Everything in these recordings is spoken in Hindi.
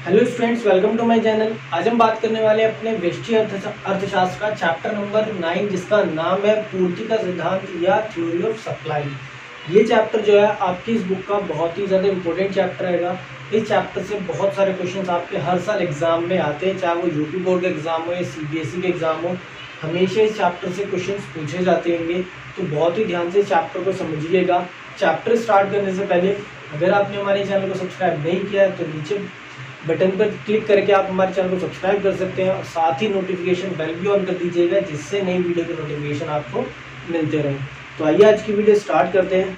Hello students, welcome to my channel. आज हम बात करने वाले हैं अपने व्यष्टि अर्थशास्त्र का चैप्टर नंबर 9, जिसका नाम है पूर्ति का सिद्धांत या थ्योरी ऑफ सप्लाई। ये चैप्टर जो है आपकी इस बुक का बहुत ही ज़्यादा इंपॉर्टेंट चैप्टर रहेगा। इस चैप्टर से बहुत सारे क्वेश्चंस आपके हर साल एग्जाम में आते हैं, चाहे वो यूपी बोर्ड का एग्जाम हो या सीबीएसई का एग्जाम हो। हमेशा इस चैप्टर से क्वेश्चंस पूछे जाते होंगे, तो बहुत ही ध्यान से इस चैप्टर को समझिएगा। चैप्टर स्टार्ट करने से पहले अगर आपने हमारे चैनल को सब्सक्राइब नहीं किया है तो नीचे बटन पर क्लिक करके आप हमारे चैनल को सब्सक्राइब कर सकते हैं और साथ ही नोटिफिकेशन बेल भी ऑन कर दीजिएगा, जिससे नई वीडियो के नोटिफिकेशन आपको मिलते रहें। तो आइए आज की वीडियो स्टार्ट करते हैं।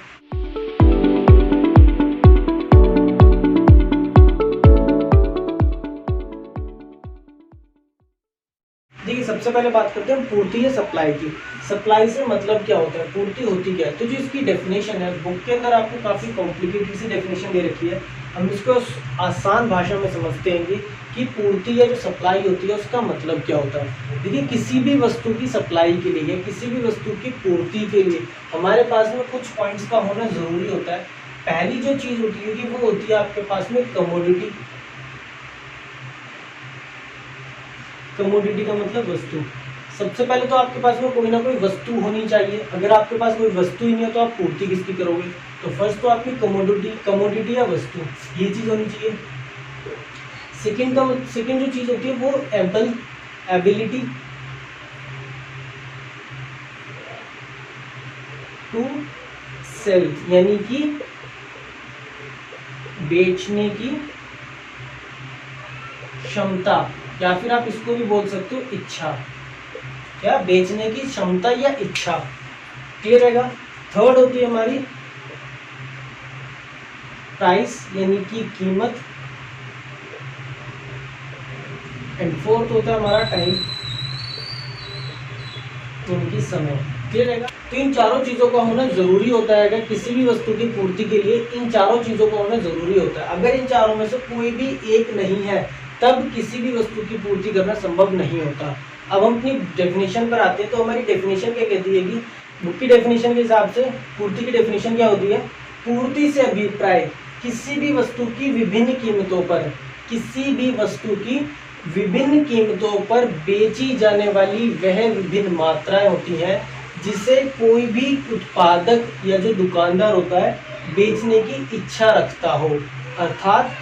देखिए, सबसे पहले बात करते हैं पूर्ति या सप्लाई की। सप्लाई से मतलब क्या होता है, पूर्ति होती क्या है। तो जो इसकी डेफिनेशन है, बुक के अंदर आपको काफ़ी कॉम्प्लिकेटेड सी डेफिनेशन दे रखी है। हम इसको आसान भाषा में समझते हैं कि पूर्ति या जो सप्लाई होती है उसका मतलब क्या होता है। देखिए, किसी भी वस्तु की सप्लाई के लिए, किसी भी वस्तु की पूर्ति के लिए हमारे पास में कुछ पॉइंट्स का होना ज़रूरी होता है। पहली जो चीज़ होती है कि वो होती है आपके पास में कमोडिटी। कमोडिटी का मतलब वस्तु। सबसे पहले तो आपके पास में कोई ना कोई वस्तु होनी चाहिए। अगर आपके पास कोई वस्तु ही नहीं है तो आप पूर्ति किसकी करोगे। तो फर्स्ट तो आपकी कमोडिटी या वस्तु, ये चीज़ होनी चाहिए। सेकंड जो चीज़ होती है वो एबिलिटी टू सेल, यानी कि बेचने की क्षमता, या फिर आप इसको भी बोल सकते हो इच्छा। क्या, बेचने की क्षमता या इच्छा। क्लियर रहेगा। थर्ड होती है हमारी प्राइस, यानी कि कीमत। एंड फोर्थ होता है हमारा टाइम, यानी कि समय। क्लियर रहेगा। तो इन चारों चीजों का होना जरूरी होता है। अगर किसी भी वस्तु की पूर्ति के लिए इन चारों चीजों का होना जरूरी होता है। अगर इन चारों में से कोई भी एक नहीं है तब किसी भी वस्तु की पूर्ति करना संभव नहीं होता। अब हम अपनी डेफिनेशन पर आते हैं। तो हमारी डेफिनेशन क्या कहती है कि बुक की डेफिनेशन के हिसाब से पूर्ति की डेफिनेशन क्या होती है। पूर्ति से अभिप्राय किसी भी वस्तु की विभिन्न कीमतों पर, किसी भी वस्तु की विभिन्न कीमतों पर बेची जाने वाली वह विभिन्न मात्राएं होती हैं जिसे कोई भी उत्पादक या जो दुकानदार होता है बेचने की इच्छा रखता हो। अर्थात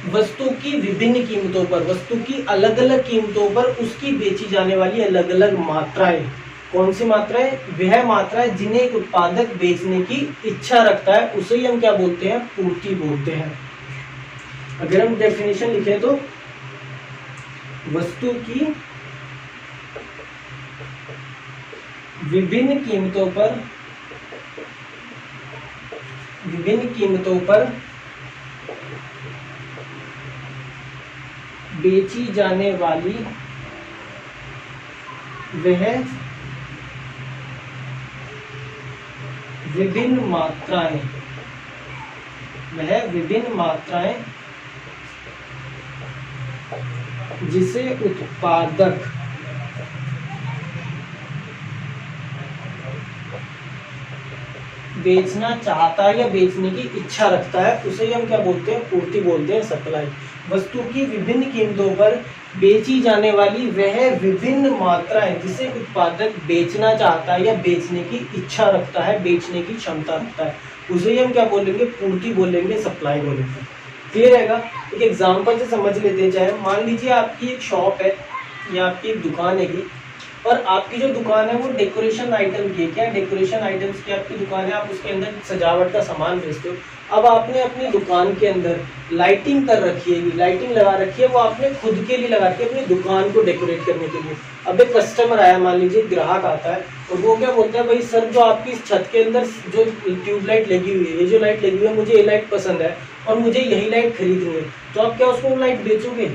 वस्तु की विभिन्न कीमतों पर, वस्तु की अलग अलग कीमतों पर उसकी बेची जाने वाली अलग अलग मात्राएं। कौन सी मात्राएं, वह मात्राएं जिन्हें एक उत्पादक बेचने की इच्छा रखता है, उसे ही हम क्या बोलते हैं, पूर्ति बोलते हैं। अगर हम डेफिनेशन लिखें तो वस्तु की विभिन्न कीमतों पर बेची जाने वाली वह विभिन्न मात्राएं जिसे उत्पादक बेचना चाहता है या बेचने की इच्छा रखता है, उसे हम क्या बोलते हैं, पूर्ति बोलते हैं, सप्लाई। वस्तु की विभिन्न कीमतों पर बेची जाने वाली वह विभिन्न मात्राएं जिसे उत्पादक बेचना चाहता है या बेचने की इच्छा रखता है, बेचने की क्षमता रखता है, उसे हम क्या बोलेंगे, पूर्ति बोलेंगे, सप्लाई बोलेंगे। क्लियर रहेगा। एक एग्जाम्पल से समझ लेते हैं। चाहे मान लीजिए आपकी एक शॉप है या आपकी एक दुकान है, और आपकी जो दुकान है वो डेकोरेशन आइटम की है। क्या, डेकोरेशन आइटम्स की आपकी दुकान है, आप उसके अंदर सजावट का सामान बेचते हो। अब आपने अपनी दुकान के अंदर लाइटिंग कर रखी है, लाइटिंग लगा रखी है, वो आपने खुद के लिए लगा रखी है, अपनी दुकान को डेकोरेट करने के लिए। अब एक कस्टमर आया, मान लीजिए ग्राहक आता है, और वो क्या बोलता है, भाई सर जो आपकी इस छत के अंदर जो ट्यूबलाइट लगी हुई है, ये जो लाइट लगी हुई है, मुझे ये लाइट पसंद है और मुझे यही लाइट खरीदनी है। तो आप क्या उसको लाइट बेचोगे?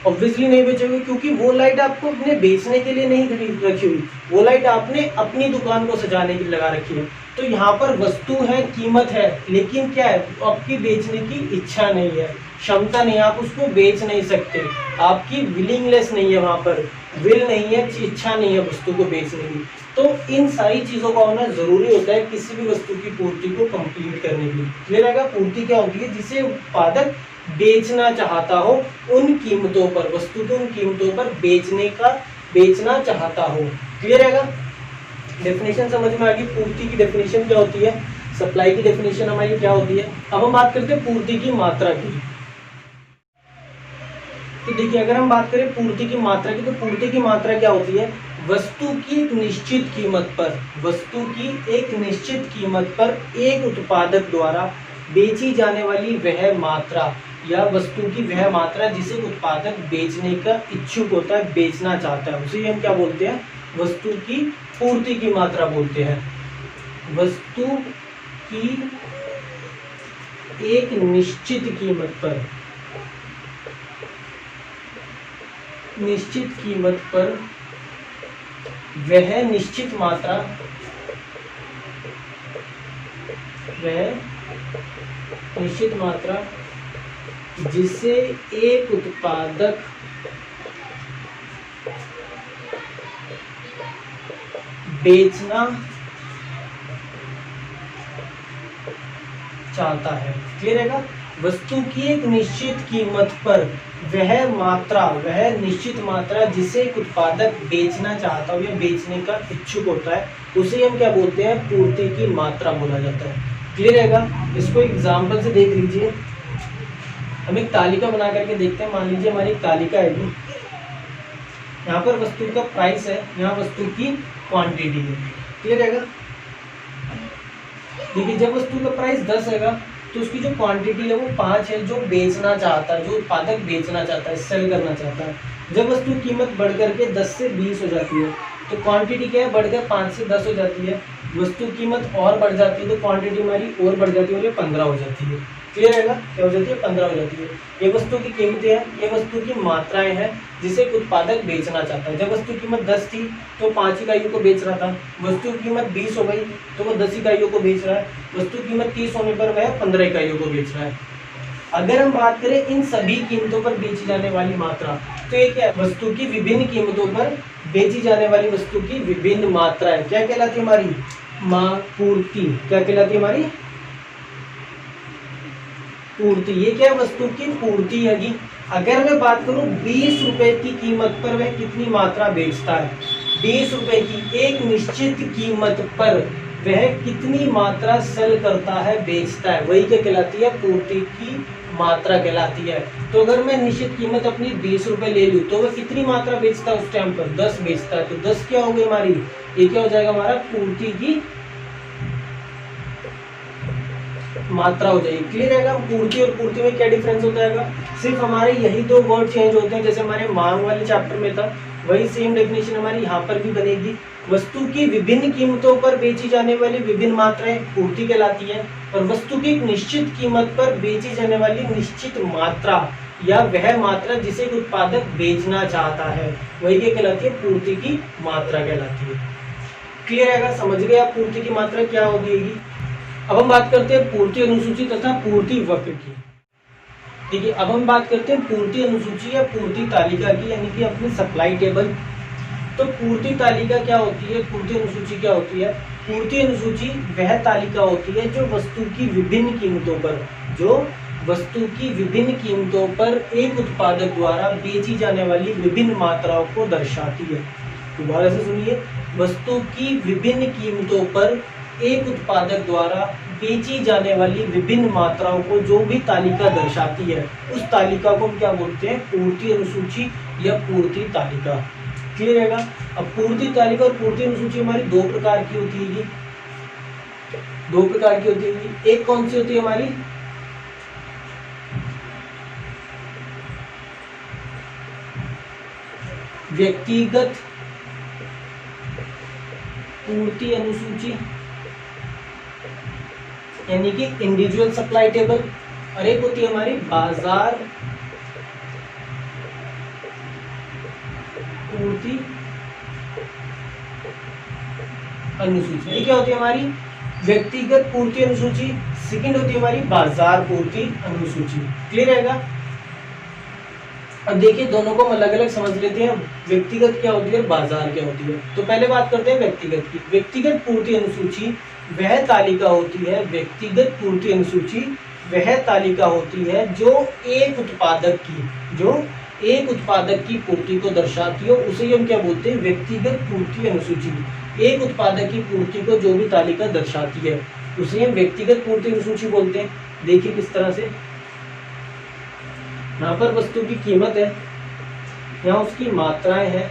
ऑब्वियसली नहीं बेचोगे, क्योंकि वो लाइट आपको अपने बेचने के लिए नहीं खरीद रखी हुई, वो लाइट आपने अपनी दुकान को सजाने के लिए लगा रखी है। तो यहाँ पर वस्तु है, कीमत है, लेकिन क्या है, आपकी बेचने की इच्छा नहीं है, क्षमता नहीं है, आप उसको बेच नहीं सकते, आपकी विलिंगनेस नहीं है, वहाँ पर विल नहीं है, इच्छा नहीं है वस्तु को बेचने की। तो इन सारी चीजों का होना जरूरी होता है किसी भी वस्तु की पूर्ति को कंप्लीट करने के लिए। क्लियर है? पूर्ति क्या होती है? जिसे उत्पादक बेचना चाहता हो उन कीमतों पर, वस्तु को उन कीमतों पर बेचना चाहता हो। क्लियर है? डेफिनेशन समझ में आ गई? पूर्ति की डेफिनेशन क्या होती है, सप्लाई की डेफिनेशन हमारी क्या होती है। अब हम बात करते हैं पूर्ति की मात्रा की। तो देखिए, अगर हम बात करें पूर्ति की मात्रा की, तो पूर्ति की मात्रा क्या होती है? वस्तु की एक निश्चित कीमत पर, वस्तु की एक निश्चित कीमत पर एक उत्पादक द्वारा बेची जाने वाली वह मात्रा, या वस्तु की वह मात्रा जिसे उत्पादक बेचने का इच्छुक होता है, बेचना चाहता है, उसे हम क्या बोलते हैं? वस्तु की पूर्ति की मात्रा बोलते हैं। वस्तु की एक निश्चित कीमत पर, निश्चित कीमत पर वह निश्चित मात्रा, वह निश्चित मात्रा जिसे एक उत्पादक बेचना चाहता है। क्लियर है? वस्तु की एक निश्चित कीमत पर वह मात्रा, वह निश्चित मात्रा जिसे एक उत्पादक बेचना चाहता हो या बेचने का इच्छुक होता है, उसे हम क्या बोलते हैं? पूर्ति की मात्रा बोला जाता है। क्लियर है? इसको एग्जाम्पल से देख लीजिए। हम एक तालिका बना करके देखते हैं। मान लीजिए हमारी एक तालिका है, यहाँ पर वस्तु का प्राइस है, यहाँ वस्तु की क्वांटिटी है। क्लियर है? देखिए, जब वस्तु का प्राइस 10 है तो उसकी जो क्वांटिटी है वो 5 है, जो बेचना चाहता है, जो उत्पादक बेचना चाहता है, सेल करना चाहता है। जब वस्तु की कीमत बढ़ करके 10 से 20 हो जाती है तो क्वांटिटी क्या है? बढ़कर 5 से 10 हो जाती है। वस्तु की कीमत और बढ़ जाती है तो क्वांटिटी हमारी और बढ़ जाती है और ये 15 हो जाती है। क्लियर है? क्या हो जाती है? 15 हो जाती है। ये वस्तु की कीमतें हैं, ये वस्तु की मात्राएं हैं जिसे एक उत्पादक बेचना चाहता है। जब वस्तु की कीमत 10 थी तो 5 इकाइयों को बेच रहा था। वस्तु की कीमत 20 हो गई तो वो 10 इकाइयों को बेच रहा है। वस्तु की कीमत 30 होने पर वह 15 इकाइयों को बेच रहा है। अगर हम बात करें इन सभी कीमतों पर बेची जाने वाली मात्रा, तो ये क्या है? वस्तु की विभिन्न कीमतों पर बेची जाने वाली वस्तु की विभिन्न मात्राएं क्या कहलाती है? हमारी पूर्ति। क्या कहलाती है? हमारी पूर्ति। ये क्या है? वस्तु की पूर्ति है कि अगर मैं बात करूं 20 रुपए की कीमत पर वह कितनी मात्रा बेचता है, 20 रुपए की एक निश्चित कीमत पर वह कितनी मात्रा सेल करता है, बेचता है, वही क्या कहलाती है? पूर्ति की मात्रा कहलाती है। तो अगर मैं निश्चित कीमत अपनी 20 रुपए ले लूँ तो वह कितनी मात्रा बेचता है? उस टाइम पर 10 बेचता है। तो 10 क्या हो गई हमारी? ये क्या हो जाएगा? हमारा पूर्ति की मात्रा हो जाएगी। क्लियर है? पूर्ति और पूर्ति में क्या डिफरेंस होता है? सिर्फ हमारे यही दो वर्ड चेंज होते हैं। जैसे हमारे मांग वाले चैप्टर में था, वही सेम डेफिनेशन हमारी यहाँ पर भी बनेगी। वस्तु की विभिन्न कीमतों पर बेची जाने वाली विभिन्न मात्राएं पूर्ति कहलाती है, और वस्तु की एक निश्चित कीमत पर बेची जाने वाली निश्चित मात्रा या वह मात्रा जिसे एक उत्पादक बेचना चाहता है, वही क्या कहलाती है? पूर्ति की मात्रा कहलाती है। क्लियर है? समझ गए आप पूर्ति की मात्रा क्या होगी? अब हम बात करते हैं पूर्ति अनुसूची तथा पूर्ति वक्र की। देखिए, अब हम बात करते हैं पूर्ति अनुसूची या पूर्ति तालिका की, यानी कि अपनी सप्लाई टेबल। तो पूर्ति तालिका क्या होती है? पूर्ति अनुसूची क्या होती है? पूर्ति अनुसूची वह तालिका होती है जो वस्तु की विभिन्न कीमतों पर, जो वस्तु की विभिन्न कीमतों पर एक उत्पादक द्वारा बेची जाने वाली विभिन्न मात्राओं को दर्शाती है। दोबारा से सुनिए, वस्तु की विभिन्न कीमतों पर एक उत्पादक द्वारा बेची जाने वाली विभिन्न मात्राओं को जो भी तालिका दर्शाती है, उस तालिका को हम क्या बोलते हैं? पूर्ति अनुसूची या पूर्ति तालिका। क्लियर है? अब पूर्ति तालिका और पूर्ति अनुसूची हमारी दो प्रकार की होती है। दो प्रकार की होती है। एक कौन सी होती है हमारी? व्यक्तिगत पूर्ति अनुसूची, यानी कि इंडिविजुअल सप्लाई टेबल, और एक होती है हमारी बाजार पूर्ति अनुसूची। ये क्या होती है? हमारी व्यक्तिगत पूर्ति अनुसूची। सेकंड होती है हमारी बाजार पूर्ति अनुसूची। क्लियर रहेगा? अब देखिए दोनों को हम अलग अलग समझ लेते हैं। व्यक्तिगत क्या होती है और बाजार क्या होती है। तो पहले बात करते हैं व्यक्तिगत की। व्यक्तिगत पूर्ति अनुसूची वह तालिका होती है, व्यक्तिगत पूर्ति अनुसूची वह तालिका होती है जो एक उत्पादक की पूर्ति को दर्शाती है, उसे हम क्या बोलते हैं, व्यक्तिगत पूर्ति अनुसूची। एक उत्पादक की पूर्ति को जो भी तालिका दर्शाती है उसे हम व्यक्तिगत पूर्ति अनुसूची बोलते हैं। देखिए किस तरह से, यहाँ पर वस्तु की कीमत है, यहाँ उसकी मात्राएं हैं।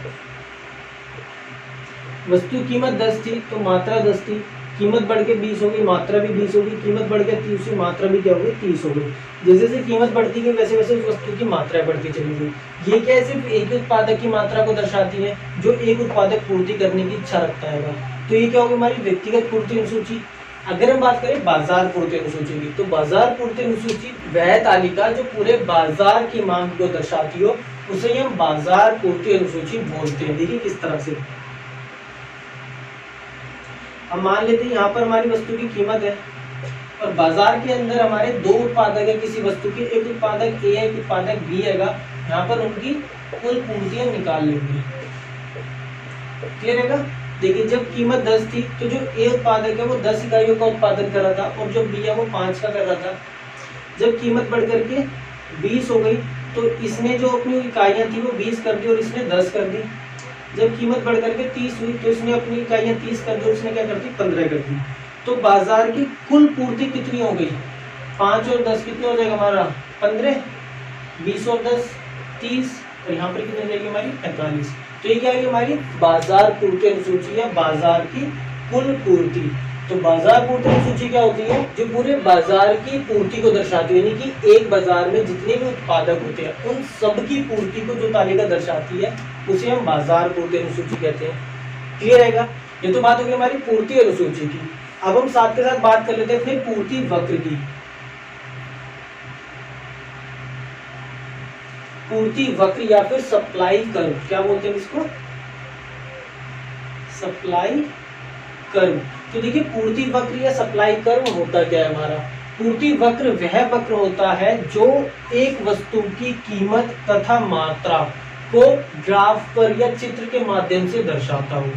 वस्तु कीमत 10 थी तो मात्रा 10 थी, कीमत बढ़ के 20 हो गई, मात्रा भी 20 हो गई, कीमत बढ़ के 30 हुई, मात्रा भी क्या हो गई, 30 हो गई। जैसे जैसे कीमत बढ़ती गई वैसे वैसे उस वस्तु की मात्रा बढ़ती चली गई। ये क्या सिर्फ एक ही उत्पादक की मात्रा को दर्शाती है जो एक उत्पादक पूर्ति करने की इच्छा रखता है। तो ये क्या होगी हमारी व्यक्तिगत पूर्ति अनुसूची। अगर हम बात करें बाजार पूर्ति अनुसूची की, तो बाजार पूर्ति अनुसूची वह तालिका जो पूरे बाजार की मांग को दर्शाती हो उसे हम बाजार पूर्ति अनुसूची बोलते हैं। देखिए किस तरह से, हम मान लेते हैं यहाँ पर हमारी वस्तु की कीमत है और बाजार के अंदर हमारे दो उत्पादक है किसी वस्तु के, एक उत्पादक ए है एक उत्पादक बी है। यहाँ पर उनकी कुल पूर्तियां निकाल लेंगे। क्लियर है? देखिए जब कीमत 10 थी तो जो ए उत्पादक है वो 10 इकाइयों का उत्पादन कर रहा था और जो बी है वो 5 का कर रहा था। जब कीमत बढ़ करके 20 हो गई तो इसने जो अपनी इकाइयां थी वो 20 कर दी और इसने 10 कर दी। जब कीमत बढ़ करके 30 हुई तो इसने अपनी इकाइयां 30 कर दी और इसने क्या कर दी, 15 कर दी। तो बाजार की कुल पूर्ति कितनी हो गई, 5 और 10 कितने हो जाएगा हमारा 15, 20 और 10 30, और यहाँ पर कितनी हो जाएगी हमारी 45। तो ये क्या है हमारी बाजार पूर्ति अनुसूची है, बाजार की कुल पूर्ति। तो बाजार पूर्ति अनुसूची क्या होती है, जो पूरे बाजार की पूर्ति को दर्शाती है, यानी कि एक बाजार में जितने भी उत्पादक होते हैं उन सब की पूर्ति को जो तालिका दर्शाती है उसे हम बाजार पूर्ति अनुसूची कहते हैं। क्लियर रहेगा? ये तो बात होगी हमारी पूर्ति अनुसूची की। अब हम साथ के साथ बात कर लेते हैं फिर पूर्ति वक्र की। पूर्ति वक्र या फिर सप्लाई कर्व, क्या बोलते हैं इसको, सप्लाई कर्व। तो देखिए पूर्ति वक्र या सप्लाई कर्व होता क्या है हमारा। पूर्ति वक्र वह वक्र होता है जो एक वस्तु की कीमत तथा मात्रा को ग्राफ पर या चित्र के माध्यम से दर्शाता हो।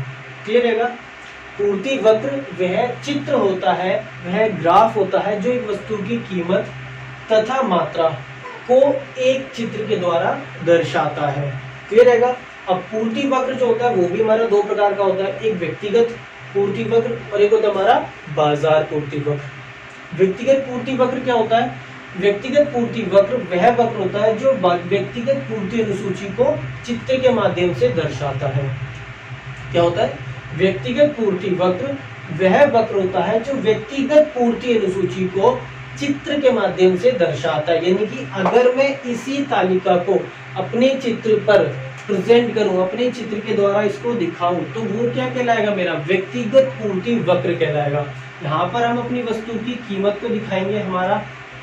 क्लियर है? पूर्ति वक्र वह चित्र होता है, वह ग्राफ होता है जो एक वस्तु की कीमत तथा मात्रा को एक चित्र के द्वारा दर्शाता है। क्लियर है? अब पूर्ति वक्र जो होता है वो भी हमारा दो प्रकार का होता है, एक व्यक्तिगत पूर्ति वक्र और एक होता है हमारा बाजार पूर्ति वक्र। व्यक्तिगत पूर्ति वक्र क्या होता है, व्यक्तिगत पूर्ति वक्र वह वक्र होता है जो व्यक्तिगत पूर्ति अनुसूची को चित्र के माध्यम से दर्शाता है। क्या होता है, व्यक्तिगत पूर्ति वक्र वह वक्र होता है जो व्यक्तिगत पूर्ति अनुसूची को चित्र के माध्यम से दर्शाता है। यानी कि अगर मैं इसी तालिका को अपने चित्र पर प्रेजेंट करूं, अपने चित्र के द्वारा इसको दिखाऊं, तो वो क्या कहलाएगा, मेरा व्यक्तिगत पूर्ति वक्र कहलाएगा। यहाँ पर हम अपनी वस्तु की कीमत को दिखाएंगे, हमारा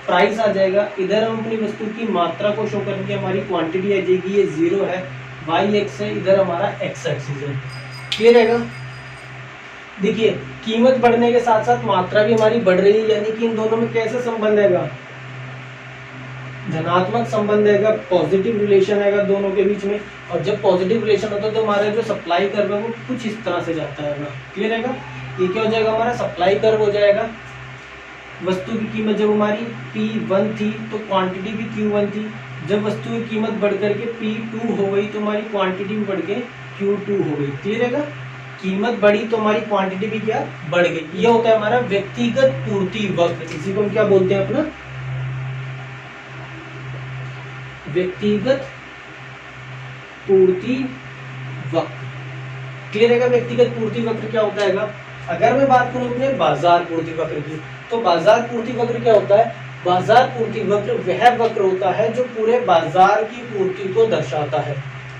प्राइस आ जाएगा। इधर हम अपनी वस्तु की मात्रा को शो करेंगे, हमारी क्वांटिटी आ जाएगी, ये 0 है, y एक्स है, इधर हमारा x एक्सिस है। क्लियर है? देखिए कीमत बढ़ने के साथ साथ मात्रा भी हमारी बढ़ रही है, यानी कि इन दोनों में कैसा संबंध है, धनात्मक संबंध है, पॉजिटिव रिलेशन है दोनों के बीच में। और जब पॉजिटिव रिलेशन होता है तो हमारा जो सप्लाई कर्व है वो कुछ इस तरह से जाता है ना। क्लियर है? ये क्या हो जाएगा, हमारा सप्लाई कर्व हो जाएगा। वस्तु की कीमत जब हमारी P1 थी तो क्वांटिटी भी Q1 थी। जब वस्तु की कीमत बढ़ करके P2 हो गई तो हमारी क्वांटिटी भी बढ़ के Q2 हो गई। क्लियर है? कीमत बढ़ी तो हमारी क्वांटिटी भी क्या बढ़ गई। ये होता है हमारा व्यक्तिगत पूर्ति वक्र। इसी को हम क्या बोलते हैं, अपना व्यक्तिगत पूर्ति वक्र। क्लियर है? व्यक्तिगत पूर्ति वक्र क्या होता है। अगर मैं बात करूं अपने बाजार पूर्ति वक्र की, तो बाजार पूर्ति वक्र क्या होता है, बाजार पूर्ति वक्र वह वक्र होता है जो पूरे बाजार की पूर्ति को दर्शाता है।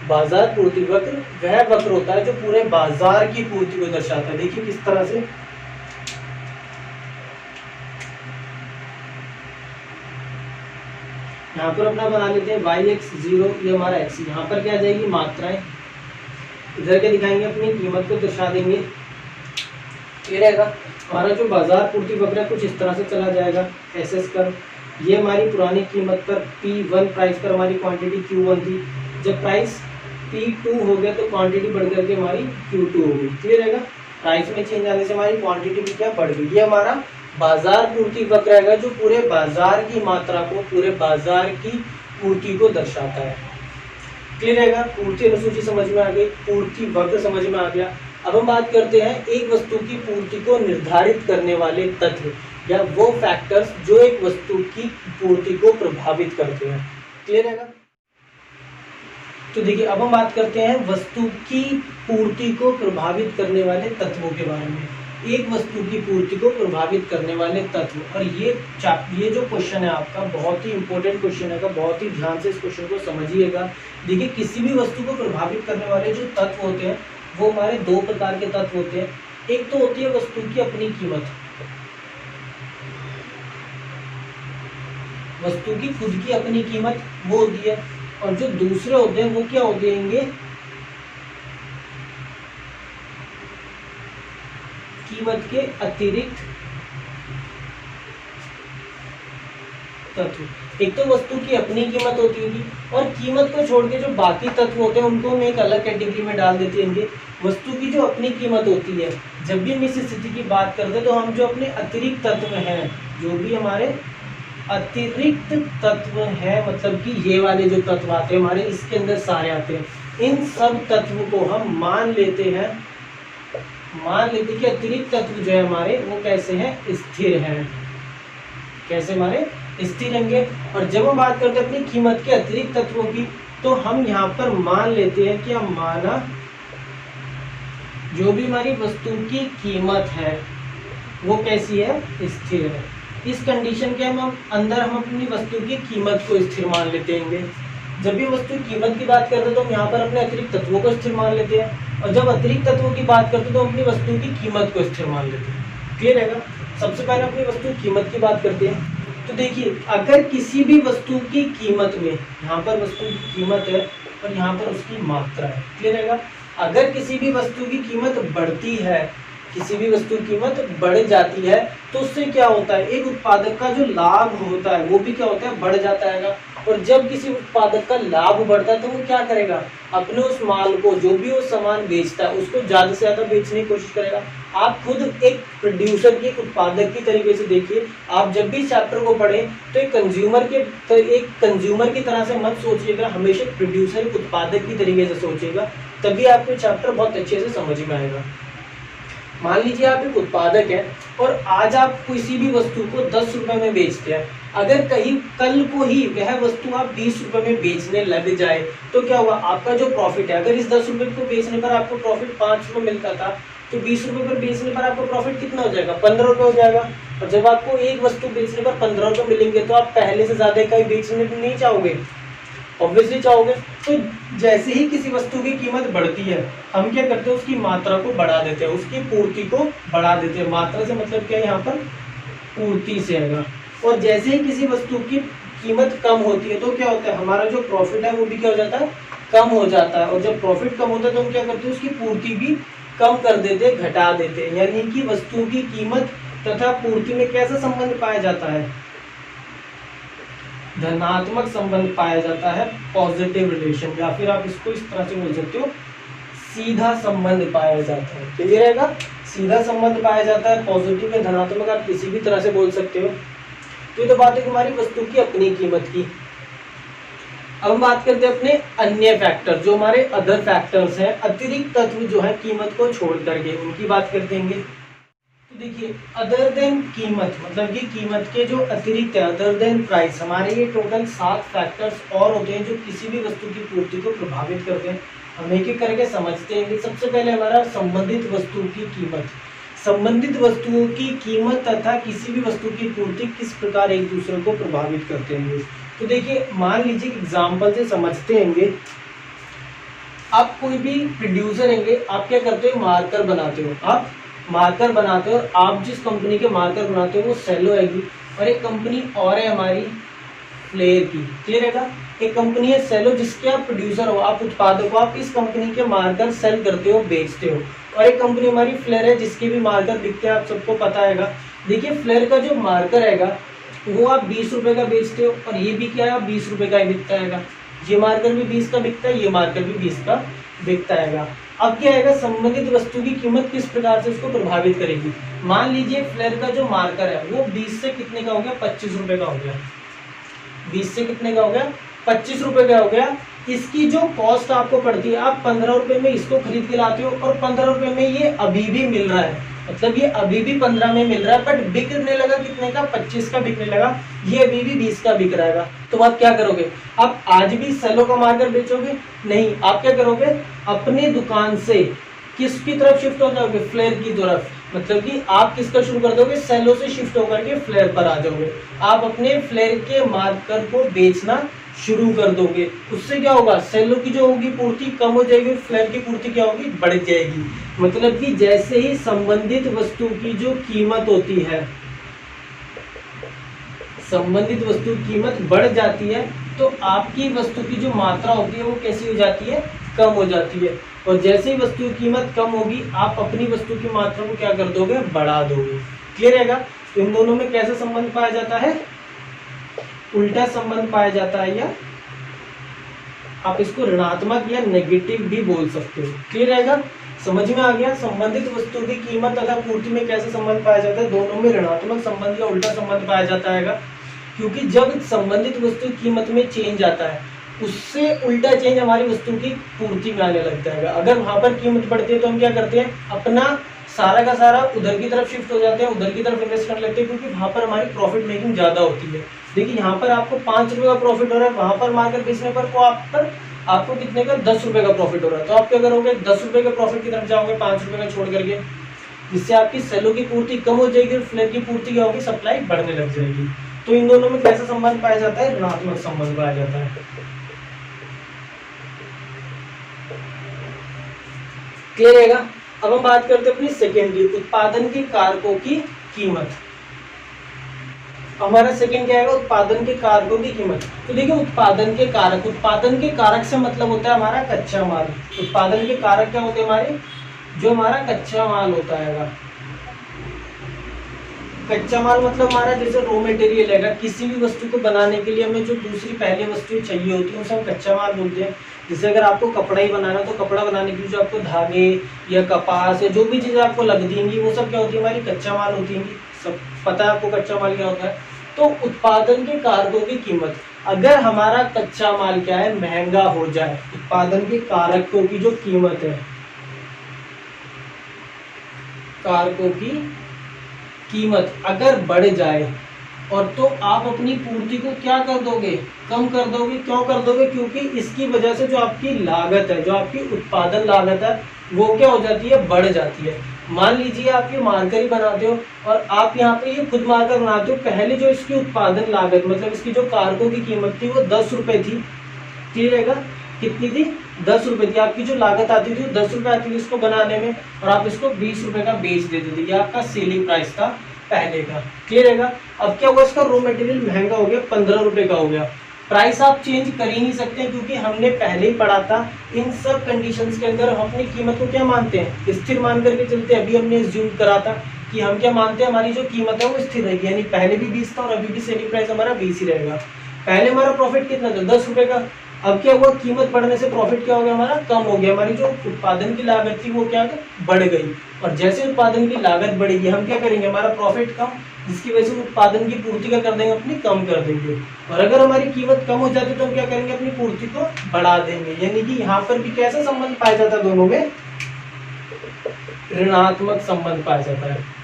बाजार पूर्ति वक्र वह वक्र होता है जो पूरे बाजार की पूर्ति को दर्शाता है। देखिए किस तरह से, यहाँ पर अपना बना लेते हैं y x 0, ये हमारा x। यहाँ पर क्या आ जाएगी, मात्राएं। इधर क्या दिखाएंगे, अपनी कीमत को दर्शा देंगे। ये रहेगा हमारा जो बाजार पूर्ति वक्र है, कुछ इस तरह से चला जाएगा, SS कर्व। ये हमारी पुरानी कीमत पर P1 प्राइस पर हमारी क्वांटिटी Q1 थी। जब प्राइस P2 हो गया तो क्वांटिटी बढ़ करके हमारी Q2 हो गई। क्लियर है? प्राइस में चेंज आने से हमारी क्वांटिटी भी क्या बढ़ गई। ये हमारा बाजार पूर्ति वक्र रहेगा जो पूरे बाजार की मात्रा को, पूरे बाजार की पूर्ति को दर्शाता है। क्लियर रहेगा? पूर्ति अनुसूची समझ में आ गई, पूर्ति वक्र समझ में आ गया। अब हम बात करते हैं एक वस्तु की पूर्ति को निर्धारित करने वाले तत्व या वो फैक्टर्स जो एक वस्तु की पूर्ति को प्रभावित करते हैं। क्लियर है? तो देखिए अब हम बात करते हैं वस्तु की पूर्ति को प्रभावित करने वाले तत्वों के बारे में। एक वस्तु की पूर्ति को प्रभावित करने वाले तत्व, और ये जो क्वेश्चन है आपका बहुत ही इंपॉर्टेंट क्वेश्चन है, बहुत ही ध्यान से इस क्वेश्चन को समझिएगा। देखिए किसी भी वस्तु को प्रभावित करने वाले जो तत्व होते हैं वो हमारे दो प्रकार के तत्व होते हैं। एक तो होती है वस्तु की अपनी कीमत, वस्तु की खुद की अपनी कीमत वो होती है, और जो दूसरे होते हैं वो क्या होते हैं, कीमत के अतिरिक्त तत्व। एक तो वस्तु की अपनी कीमत होती होगी, और कीमत को छोड़ के जो बाकी तत्व होते हैं उनको हम एक अलग कैटेगरी में डाल देते हैं। वस्तु की जो अपनी कीमत होती है, जब भी हम इस स्थिति की बात करते हैं तो हम जो अपने अतिरिक्त तत्व हैं, जो भी हमारे अतिरिक्त तत्व हैं, मतलब कि ये वाले जो तत्व आते हैं हमारे, इसके अंदर सारे आते हैं, इन सब तत्व को हम मान लेते हैं कि अतिरिक्त तत्व जो है हमारे वो कैसे हैं, स्थिर हैं। कैसे हमारे स्थिर रहेंगे। और जब हम बात करते हैं अपनी कीमत के अतिरिक्त तत्वों की, तो हम यहाँ पर मान लेते हैं कि हम माना जो भी हमारी वस्तु की कीमत है वो कैसी है, स्थिर है। इस कंडीशन के हम अपनी वस्तु की कीमत को स्थिर मान लेते हैं। जब भी वस्तु की कीमत की बात करते हैं तो हम यहाँ पर अपने अतिरिक्त तत्वों को स्थिर मान लेते हैं, और जब अतिरिक्त तत्वों की बात करते हैं तो अपनी वस्तु की कीमत को स्थिर मान लेते हैं। क्लियर है? सबसे पहले अपनी वस्तु की कीमत की बात करते हैं। तो देखिए अगर किसी भी वस्तु की कीमत में, यहाँ पर वस्तु की कीमत है और यहाँ पर उसकी मात्रा है। क्लियर है? अगर किसी भी वस्तु की कीमत बढ़ती है, किसी भी वस्तु की कीमत बढ़ जाती है, तो उससे क्या होता है, एक उत्पादक का जो लाभ होता है वो भी क्या होता है, बढ़ जाता है। और जब किसी उत्पादक का लाभ बढ़ता है तो वो क्या करेगा, अपने उस माल को, जो भी वो सामान बेचता है उसको ज़्यादा से ज़्यादा बेचने की कोशिश करेगा। आप खुद एक प्रोड्यूसर की, एक उत्पादक की तरीके से देखिए। आप जब भी चैप्टर को पढ़ें तो एक कंज्यूमर की तरह से मत सोचिएगा, हमेशा प्रोड्यूसर, एक उत्पादक की तरीके से सोचिएगा, तभी आपको चैप्टर बहुत अच्छे से समझ में आएगा। मान लीजिए आप एक उत्पादक हैं और आज आप किसी भी वस्तु को 10 रुपए में बेचते हैं। अगर कहीं कल को ही वह वस्तु आप 20 रुपए में बेचने लग जाए तो क्या हुआ, आपका जो प्रॉफिट है, अगर इस 10 रुपए को बेचने पर आपको प्रॉफिट 5 रुपए मिलता था, तो 20 रुपए पर बेचने पर आपको प्रॉफिट कितना हो जाएगा, 15 रुपए हो जाएगा। और जब आपको एक वस्तु बेचने पर 15 रुपए मिलेंगे तो आप पहले से ज्यादा इकाई बेचने नहीं चाहोगे, ऑब्वियसली चाहोगे। तो जैसे ही किसी वस्तु की कीमत बढ़ती है, हम क्या करते हैं, उसकी मात्रा को बढ़ा देते हैं, उसकी पूर्ति को बढ़ा देते हैं। मात्रा से मतलब क्या है, यहाँ पर पूर्ति से आएगा। और जैसे ही किसी वस्तु की कीमत कम होती है तो क्या होता है, हमारा जो प्रॉफिट है वो भी क्या हो जाता है, कम हो जाता है। और जब प्रॉफिट कम होता है तो हम क्या करते हैं, उसकी पूर्ति भी कम कर देते हैं, घटा देते हैं। यानी कि वस्तु की कीमत तथा पूर्ति में कैसा संबंध पाया जाता है, धनात्मक संबंध पाया जाता है, पॉजिटिव रिलेशन, या फिर आप इसको इस तरह से बोल सकते हो, सीधा संबंध पाया जाता है। क्लियर रहेगा, सीधा संबंध पाया जाता है, पॉजिटिव या धनात्मक आप किसी भी तरह से बोल सकते हो। तो ये तो बात है हमारी वस्तु की अपनी कीमत की। अब हम बात करते हैं अपने अन्य फैक्टर, जो हमारे अदर फैक्टर्स हैं, अतिरिक्त तत्व जो है कीमत को छोड़ करके, उनकी बात करते हैं। तो देखिए अदर देन कीमत, मतलब कि कीमत के जो अतिरिक्त है, अदर देन प्राइस, हमारे ये टोटल 7 फैक्टर्स और होते हैं जो किसी भी वस्तु की पूर्ति को प्रभावित करते हैं। हम एक एक करके समझते हैं। सबसे पहले हमारा संबंधित वस्तु की कीमत। संबंधित वस्तुओं की कीमत तथा किसी भी वस्तु की पूर्ति किस प्रकार एक दूसरे को प्रभावित करते हैं। तो देखिए मान लीजिए एग्जाम्पल से समझते हैं। आप कोई भी प्रोड्यूसर हैं, आप क्या करते हो, मार्कर बनाते हो। आप मार्कर बनाते हो, आप जिस कंपनी के मार्कर बनाते हो वो सेलो हैगी, और एक कंपनी और है हमारी फ्लेयर की। क्लियर है? एक कंपनी है सेलो जिसके आप प्रोड्यूसर हो, आप उत्पादक हो, आप इस कंपनी के मार्कर सेल करते हो, बेचते हो। और एक कंपनी हमारी फ्लेयर है जिसके भी मार्कर दिखते हैं, आप सबको पता हैगा। देखिए फ्लेयर का जो मार्कर हैगा वो आप 20 रुपए का बेचते हो और ये भी क्या है, 20 रुपए का ही बिकता है। ये मार्कर भी 20 का बिकता है, ये मार्कर भी 20 का बिकता है। अब क्या है, संबंधित वस्तु की कीमत किस प्रकार से उसको प्रभावित करेगी। मान लीजिए फ्लेयर का जो मार्कर है वो 20 से कितने का हो गया, 25 रुपए का हो गया। 20 से कितने का हो गया, 25 रुपए का हो गया। इसकी जो कॉस्ट आपको पड़ती है, आप 15 रुपए में इसको खरीद के लाते हो और 15 रुपए में ये अभी भी मिल रहा है, मतलब ये अभी भी 15 में मिल रहा है, बट बिकने लगा कितने का, 25 का बिकने लगा। ये अभी भी 20 का बिक रहा है। तो आप क्या करोगे, आप आज भी सेलो का मार्कर बेचोगे? नहीं, आप क्या करोगे, अपनी दुकान से किसकी तरफ शिफ्ट हो जाओगे, फ्लेयर की तरफ। मतलब कि आप किसका शुरू कर दोगे, सेलो से शिफ्ट होकर के फ्लेयर पर आ जाओगे। आप अपने फ्लेयर के मार्कर को बेचना शुरू कर दोगे। उससे क्या होगा, सेलो की जो होगी पूर्ति कम हो जाएगी, फ्लेयर की पूर्ति क्या होगी, बढ़ जाएगी। मतलब कि जैसे ही संबंधित वस्तु की जो कीमत होती है, संबंधित वस्तु की कीमत बढ़ जाती है, तो आपकी वस्तु की जो मात्रा होती है वो कैसी हो जाती है, कम हो जाती है। और जैसे ही वस्तु की कीमत कम होगी, आप अपनी वस्तु की मात्रा को क्या कर दोगे, बढ़ा दोगे। क्लियर रहेगा। तो इन दोनों में कैसा संबंध पाया जाता है, उल्टा संबंध पाया जाता है, या आप इसको ऋणात्मक या नेगेटिव भी बोल सकते हो। क्लियर रहेगा, समझ में आ गया। संबंधित वस्तु की कीमत तथा पूर्ति में कैसे संबंध पाया जाता है, दोनों में ऋणात्मक संबंध या उल्टा संबंध पाया जाता है। क्योंकि जब संबंधित वस्तु की कीमत में चेंज आता है, उससे उल्टा चेंज हमारी वस्तु की पूर्ति में आने लगता है। अगर वहां पर कीमत बढ़ती है तो हम क्या करते हैं, अपना सारा का सारा उधर की तरफ शिफ्ट हो जाते हैं, उधर की तरफ इन्वेस्ट कर लेते हैं, क्योंकि वहां पर हमारी प्रॉफिट मेकिंग ज्यादा होती है। देखिए यहाँ पर आपको 5 रुपए का प्रॉफिट हो रहा है, वहां पर मार्केट बेचने पर आपको कितने का, 10 रुपए का प्रॉफिट हो रहा है। तो आप क्या करोगे, 10 रुपए के प्रॉफिट की तरफ जाओगे 5 रुपए का छोड़ करके, जिससे आपकी सेलो की पूर्ति कम हो जाएगी और फ्लेयर की पूर्ति क्या होगी, सप्लाई बढ़ने लग जाएगी। तो इन दोनों में कैसा संबंध पाया जाता है, ऋणात्मक संबंध पाया जाता है। क्लियर रहेगा। अब हम बात करते हैं अपनी सेकेंड की, उत्पादन के कारकों की कीमत। हमारा सेकेंड क्या है, उत्पादन के कारकों की कीमत। तो देखिए उत्पादन के कारक, उत्पादन के कारक से मतलब होता है हमारा कच्चा माल। उत्पादन के कारक क्या होते हैं हमारे, जो हमारा कच्चा माल होता है। कच्चा माल मतलब हमारा जैसे रॉ मटेरियल है, किसी भी वस्तु को बनाने के लिए हमें जो दूसरी पहले वस्तु चाहिए होती है उसे हम कच्चा माल बोलते हैं। जैसे अगर आपको कपड़ा ही बनाना है तो कपड़ा बनाने के लिए जो आपको धागे या कपास या जो भी चीज़ें आपको लग देंगी वो सब क्या होती है, हमारी कच्चा माल होती है। सब पता है आपको कच्चा माल क्या होता है। तो उत्पादन के कारकों की कीमत, अगर हमारा कच्चा माल क्या है, महंगा हो जाए, उत्पादन के कारकों की जो कीमत है, कारकों की कीमत अगर बढ़ जाए, और तो आप अपनी पूर्ति को क्या कर दोगे, कम कर दोगे। क्यों कर दोगे, क्योंकि इसकी वजह से जो आपकी लागत है, जो आपकी उत्पादन लागत है, वो क्या हो जाती है, बढ़ जाती है। मान लीजिए आप ये मार्कर ही बनाते हो और आप यहाँ पे ये खुद मार्कर बनाते हो, पहले जो इसकी उत्पादन लागत मतलब इसकी जो कारकों की कीमत थी वो 10 रुपए थी। ठीक रहेगा, कितनी थी, 10 रुपए थी। आपकी जो लागत आती थी वो 10 रुपए आती थी इसको बनाने में, और आप इसको 20 रुपए का बेच देते थे। ये आपका सेलिंग प्राइस था पहले का। क्लियर रहेगा। अब क्या हुआ, इसका रॉ मटेरियल महंगा हो गया, 15 रुपए का हो गया। प्राइस आप चेंज कर ही नहीं सकते, क्योंकि हमने पहले ही पढ़ा था इन सब कंडीशंस के अंदर हम अपनी कीमत को क्या मानते हैं, स्थिर मान करके चलते हैं। अभी हमने एज्यूम करा था कि हम क्या मानते हैं, हमारी जो कीमत है वो स्थिर रहेगी, यानी पहले भी 20 था और अभी भी सेलिंग प्राइस हमारा 20 ही रहेगा। पहले हमारा प्रॉफिट कितना था, 10 रुपए का। अब क्या हुआ, कीमत बढ़ने से प्रॉफिट क्या हो गया, हमारा कम हो गया। हमारी जो उत्पादन की लागत थी वो क्या बढ़ गई, और जैसे उत्पादन की लागत बढ़ेगी हम क्या करेंगे, हमारा प्रॉफिट कम, जिसकी वजह से उत्पादन की पूर्ति क्या कर देंगे, अपनी कम कर देंगे। और अगर हमारी कीमत कम हो जाती है तो हम क्या करेंगे, अपनी पूर्ति को बढ़ा देंगे। यानी कि यहाँ पर भी कैसा संबंध पाया जाता है, दोनों में ऋणात्मक संबंध पाया जाता है।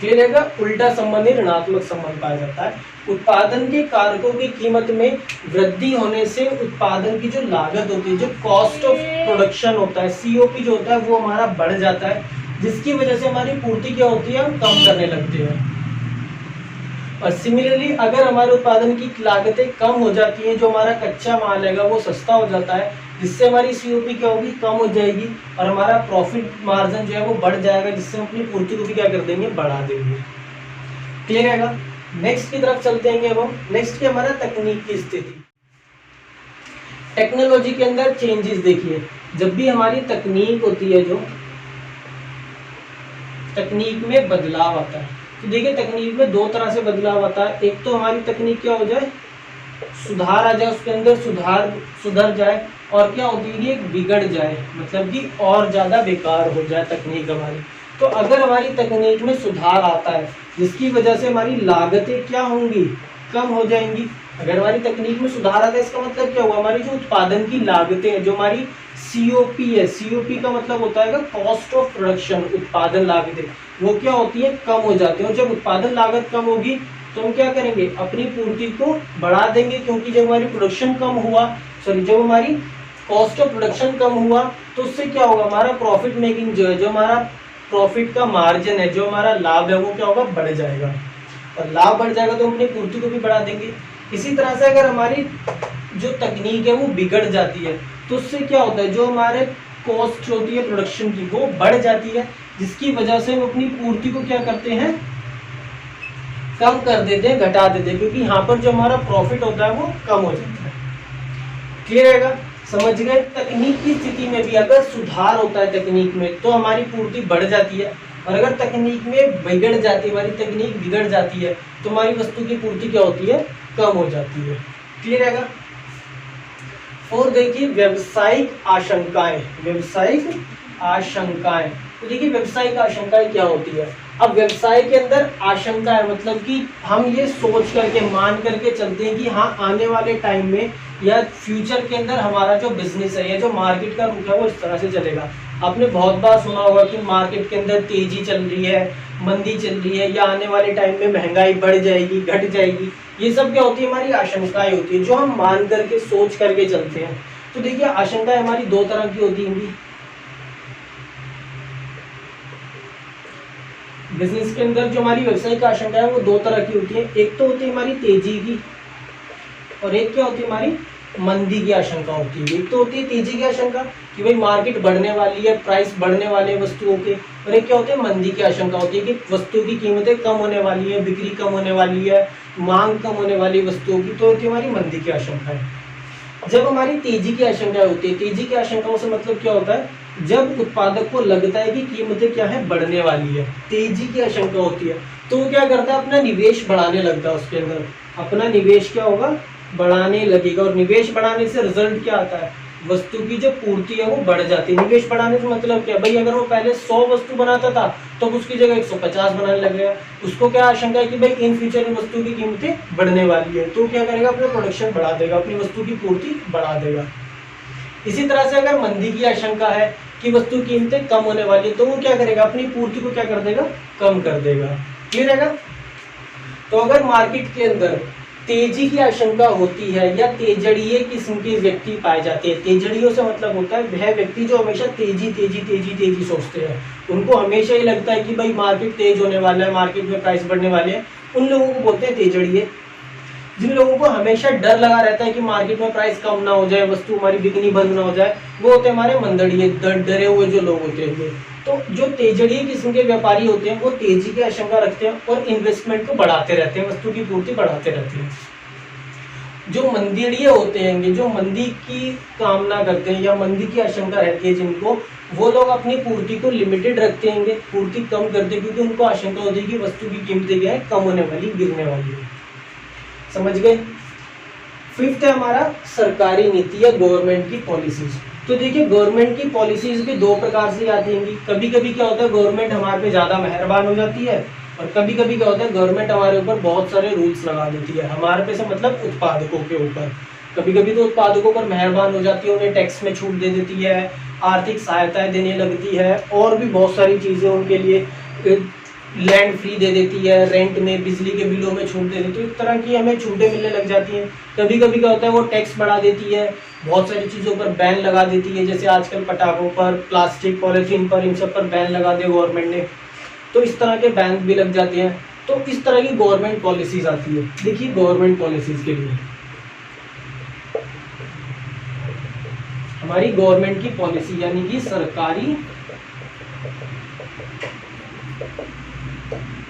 क्लियर है, उल्टा संबंध ही ऋणात्मक संबंध पाया जाता है। उत्पादन के कारकों की कीमत में वृद्धि होने से उत्पादन की जो लागत होती है, जो कॉस्ट ऑफ प्रोडक्शन होता है, सीओपी जो होता है, वो हमारा बढ़ जाता है, जिसकी वजह से हमारी पूर्ति क्या होती है, हम कम करने लगते हैं। और सिमिलरली अगर हमारे उत्पादन की लागतें कम हो जाती हैं, जो हमारा कच्चा माल है वो सस्ता हो जाता है, जिससे हमारी सीओपी क्या होगी, कम हो जाएगी, और हमारा प्रॉफिट मार्जिन जो है वो बढ़ जाएगा, जिससे हम अपनी पूर्ति को भी क्या कर देंगे, बढ़ा देंगे। क्लियर है। नेक्स्ट की तरफ चलते हैं। अब हम नेक्स्ट की हमारा तकनीक की स्थिति, टेक्नोलॉजी के अंदर चेंजेस। देखिए जब भी हमारी तकनीक होती है, जो तकनीक में बदलाव आता है, तो देखिए तकनीक में दो तरह से बदलाव आता है। एक तो हमारी तकनीक क्या हो जाए, सुधार आ जाए, उसके अंदर सुधर जाए, और क्या होती है कि बिगड़ जाए, मतलब कि और ज़्यादा बेकार हो जाए तकनीक हमारी। तो अगर हमारी तकनीक में सुधार आता है जिसकी वजह से हमारी लागतें क्या होंगी, कम हो जाएंगी। अगर हमारी तकनीक में सुधार आता है इसका मतलब क्या हुआ, हमारी जो उत्पादन की लागतें हैं, जो हमारी COP है, COP का मतलब होता है कॉस्ट ऑफ प्रोडक्शन, उत्पादन लागतें, वो क्या होती है, कम हो जाती है। और जब उत्पादन लागत कम होगी तो हम क्या करेंगे, अपनी पूर्ति को बढ़ा देंगे, क्योंकि जब हमारी प्रोडक्शन कम हुआ, जब हमारी कॉस्ट ऑफ प्रोडक्शन कम हुआ तो उससे क्या होगा, हमारा प्रॉफिट मेकिंग जो है, जो हमारा प्रॉफिट का मार्जिन है, जो हमारा लाभ है, वो क्या होगा, बढ़ जाएगा। और लाभ बढ़ जाएगा तो हम अपनी पूर्ति को भी बढ़ा देंगे। इसी तरह से अगर हमारी जो तकनीक है वो बिगड़ जाती है तो उससे क्या होता है, जो हमारे कॉस्ट होती है प्रोडक्शन की वो बढ़ जाती है, जिसकी वजह से हम अपनी पूर्ति को क्या करते हैं, कम कर देते हैं, घटा देते हैं, क्योंकि यहाँ पर जो हमारा प्रॉफिट होता है वो कम हो जाता है। क्लियर रहेगा, समझ गए। तकनीक की स्थिति में भी अगर सुधार होता है तकनीक में तो हमारी पूर्ति बढ़ जाती है, और अगर तकनीक में बिगड़ जाती है, हमारी तकनीक बिगड़ जाती है तो हमारी वस्तु की पूर्ति क्या होती है, कम हो जाती है। क्लियर रहेगा। और देखिए व्यवसायिक आशंकाएं, व्यवसायिक आशंकाएं, तो देखिए व्यवसायिक आशंकाएं क्या होती है। अब व्यवसाय के अंदर आशंका है, मतलब कि हम ये सोच करके, मान करके चलते हैं कि हाँ आने वाले टाइम में या फ्यूचर के अंदर हमारा जो बिजनेस है या जो मार्केट का रूट है वो इस तरह से चलेगा। आपने बहुत बार सुना होगा कि मार्केट के अंदर तेजी चल रही है, मंदी चल रही है, या आने वाले टाइम में महंगाई बढ़ जाएगी, घट जाएगी। ये सब क्या होती है, हमारी आशंकाएं होती है, जो हम मान करके, सोच करके चलते हैं। तो देखिए आशंकाएं हमारी दो तरह की होती हैं। बिजनेस के अंदर जो हमारी व्यवसायिक आशंका है वो दो तरह की होती है। एक तो होती है हमारी तेजी की, और एक क्या होती है, हमारी मंदी की आशंका होती है। एक तो होती है तेजी की आशंका कि भाई मार्केट बढ़ने वाली है, प्राइस बढ़ने वाले हैं वस्तुओं के, और एक क्या होती है, मंदी की आशंका होती है कि वस्तु की कीमतें कम होने वाली है, बिक्री कम होने वाली है, मांग कम होने वाली है वस्तुओं की, तो होती है हमारी मंदी की आशंका है। जब हमारी तेजी की आशंका होती है, तेजी की आशंकाओं से मतलब क्या होता है, जब उत्पादक को लगता है कि कीमतें क्या है, बढ़ने वाली है, तेजी की आशंका होती है, तो वो क्या करता है, अपना निवेश बढ़ाने लगता है। उसके अंदर अपना निवेश क्या होगा, बढ़ाने लगेगा। और निवेश बढ़ाने से रिजल्ट क्या आता है, वस्तु की जो पूर्ति है वो बढ़ जाती है। निवेश बढ़ाने से मतलब क्या, भाई अगर वो पहले 100 वस्तु बनाता था तो उसकी जगह 150 बनाने लगेगा। उसको क्या आशंका है कि भाई इन फ्यूचर में वस्तु की कीमतें बढ़ने वाली है, तो क्या करेगा, अपना प्रोडक्शन बढ़ा देगा, अपनी वस्तु की पूर्ति बढ़ा देगा। इसी तरह से अगर मंदी की आशंका है कि वस्तु की कीमतें कम होने वाली है, तो वो क्या करेगा, अपनी पूर्ति को क्या कर देगा, कम कर देगा। क्लियर है। तो अगर मार्केट के अंदर तेजी की आशंका होती है या तेजड़िए किस्म के व्यक्ति पाए जाते हैं, तेजड़ियों से मतलब होता है वह व्यक्ति जो हमेशा तेजी तेजी तेजी तेजी सोचते हैं, उनको हमेशा ही लगता है कि भाई मार्केट तेज होने वाला है, मार्केट में प्राइस बढ़ने वाले हैं, उन लोगों को बोलते हैं तेजड़िए। जिन लोगों को हमेशा डर लगा रहता है कि मार्केट में प्राइस कम ना हो जाए, वस्तु हमारी बिकनी बंद ना हो जाए, वो होते हैं हमारे मंदड़िए, डरे हुए जो लोग होते हैं। तो जो तेजड़िए किस्म के व्यापारी होते हैं वो तेजी की आशंका रखते हैं और इन्वेस्टमेंट को बढ़ाते रहते हैं, वस्तु की पूर्ति बढ़ाते रहते हैं। जो मंदिड़िए होते हैं, जो मंदी की कामना करते हैं या मंदी की आशंका रहती है जिनको, वो लोग अपनी पूर्ति को लिमिटेड रखते हैं, पूर्ति कम करते हैं, क्योंकि उनको आशंका होती है कि वस्तु की कीमतें क्या है, कम होने वाली, गिरने वाली है। समझ गए। फिफ्थ है हमारा सरकारी नीति या गवर्नमेंट की पॉलिसीज। तो देखिए गवर्नमेंट की पॉलिसीज भी दो प्रकार से आती हैं। कभी कभी क्या होता है, गवर्नमेंट हमारे पे ज़्यादा मेहरबान हो जाती है, और कभी कभी क्या होता है, गवर्नमेंट हमारे ऊपर बहुत सारे रूल्स लगा देती है, हमारे पे से मतलब उत्पादकों के ऊपर। कभी कभी तो उत्पादकों पर मेहरबान हो जाती है, उन्हें टैक्स में छूट दे देती है, आर्थिक सहायताएं देने लगती है, और भी बहुत सारी चीज़ें उनके लिए, लैंड फ्री दे देती है, रेंट में, बिजली के बिलों में छूट दे देती है, इस तरह की हमें छूटें मिलने लग जाती हैं। कभी कभी क्या होता है, वो टैक्स बढ़ा देती है, बहुत सारी चीज़ों पर बैन लगा देती है, जैसे आजकल पटाखों पर, प्लास्टिक पॉलीथीन पर, इन सब पर बैन लगा दिया गवर्नमेंट ने, तो इस तरह के बैन भी लग जाते हैं। तो इस तरह की गवर्नमेंट पॉलिसीज आती है। देखिए गवर्नमेंट पॉलिसीज के लिए हमारी गवर्नमेंट की पॉलिसी यानी कि सरकारी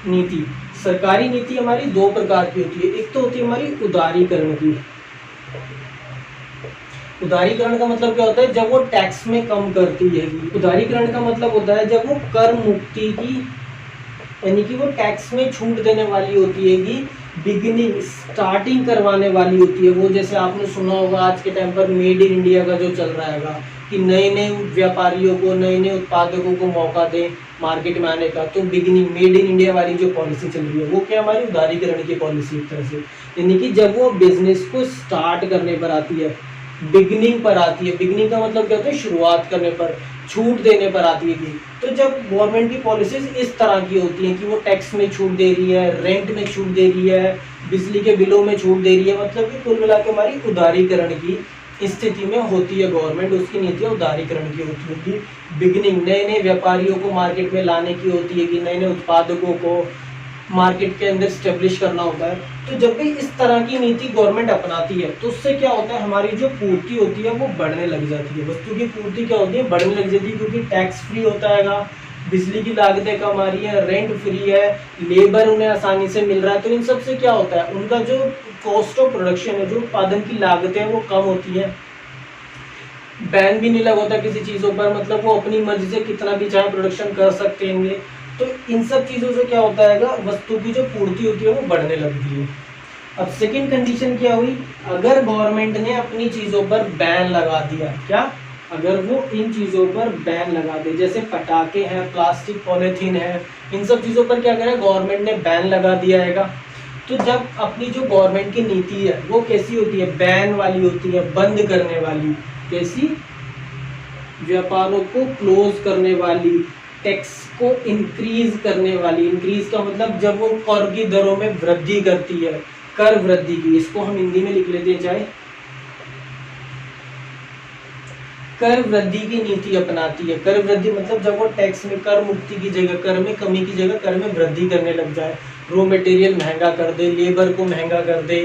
नीति। सरकारी नीति हमारी दो प्रकार की होती है। एक तो होती है हमारी उदारीकरण की। उदारीकरण का मतलब क्या होता है, जब वो टैक्स में कम करती है। उदारीकरण का मतलब होता है जब वो कर मुक्ति की यानी कि वो टैक्स में छूट देने वाली होती है कि बिगिनिंग स्टार्टिंग करवाने वाली होती है। वो जैसे आपने सुना होगा आज के टाइम पर मेड इन इंडिया का जो चल रहा है कि नए नए व्यापारियों को, नए नए उत्पादकों को मौका दें मार्केट में आने का। तो बिगिनिंग मेड इन इंडिया वाली जो पॉलिसी चल रही है वो क्या, हमारी उदारीकरण की पॉलिसी एक तरह से, यानी कि जब वो बिजनेस को स्टार्ट करने पर आती है, बिगनिंग पर आती है। बिगनिंग का मतलब क्या होता है, शुरुआत करने पर, छूट देने पर आती है कि तो जब गवर्नमेंट की पॉलिसीज इस तरह की होती हैं कि वो टैक्स में छूट दे रही है, रेंट में छूट दे रही है, बिजली के बिलों में छूट दे रही है, मतलब कि कुल मिला के हमारी उदारीकरण की स्थिति में होती है गवर्नमेंट। उसकी नीतियाँ उदारीकरण की होती है कि बिगनिंग नए नए व्यापारियों को मार्केट में लाने की होती है, कि नए नए उत्पादकों को मार्केट के अंदर स्टेब्लिश करना होता है। तो जब भी इस तरह की नीति गवर्नमेंट अपनाती है तो उससे क्या होता है, हमारी जो पूर्ति होती है वो बढ़ने लग जाती है। वस्तु की पूर्ति क्या होती है, बढ़ने लग जाती है, क्योंकि टैक्स फ्री होता है, बिजली की लागतें कम आ रही है, रेंट फ्री है, लेबर उन्हें आसानी से मिल रहा है। तो इन सब से क्या होता है, उनका जो कॉस्ट ऑफ प्रोडक्शन है, जो उत्पादन की लागतें हैं वो कम होती है। बैन भी नहीं लगा होता किसी चीज़ों पर, मतलब वो अपनी मर्जी से कितना भी चाहे प्रोडक्शन कर सकते हैं। तो इन सब चीज़ों से क्या होता है, वस्तु की जो पूर्ति होती है वो बढ़ने लगती है। अब सेकंड कंडीशन क्या हुई, अगर गवर्नमेंट ने अपनी चीज़ों पर बैन लगा दिया, क्या, अगर वो इन चीज़ों पर बैन लगा दे, जैसे पटाखे हैं, प्लास्टिक पॉलीथीन है, इन सब चीज़ों पर क्या करें, गवर्नमेंट ने बैन लगा दिया है। तो जब अपनी जो गवर्नमेंट की नीति है वो कैसी होती है, बैन वाली होती है, बंद करने वाली, कैसी, व्यापारों को क्लोज करने वाली, टैक्स को इंक्रीज करने वाली। इंक्रीज का मतलब जब वो कर की दरों में वृद्धि करती है, कर वृद्धि की, इसको हम हिंदी में लिख लेते हैं चाहे, कर वृद्धि की नीति अपनाती है। कर वृद्धि मतलब जब वो टैक्स में कर मुक्ति की जगह, कर में कमी की जगह कर में वृद्धि करने लग जाए, रॉ मटेरियल महंगा कर दे, लेबर को महंगा कर दे,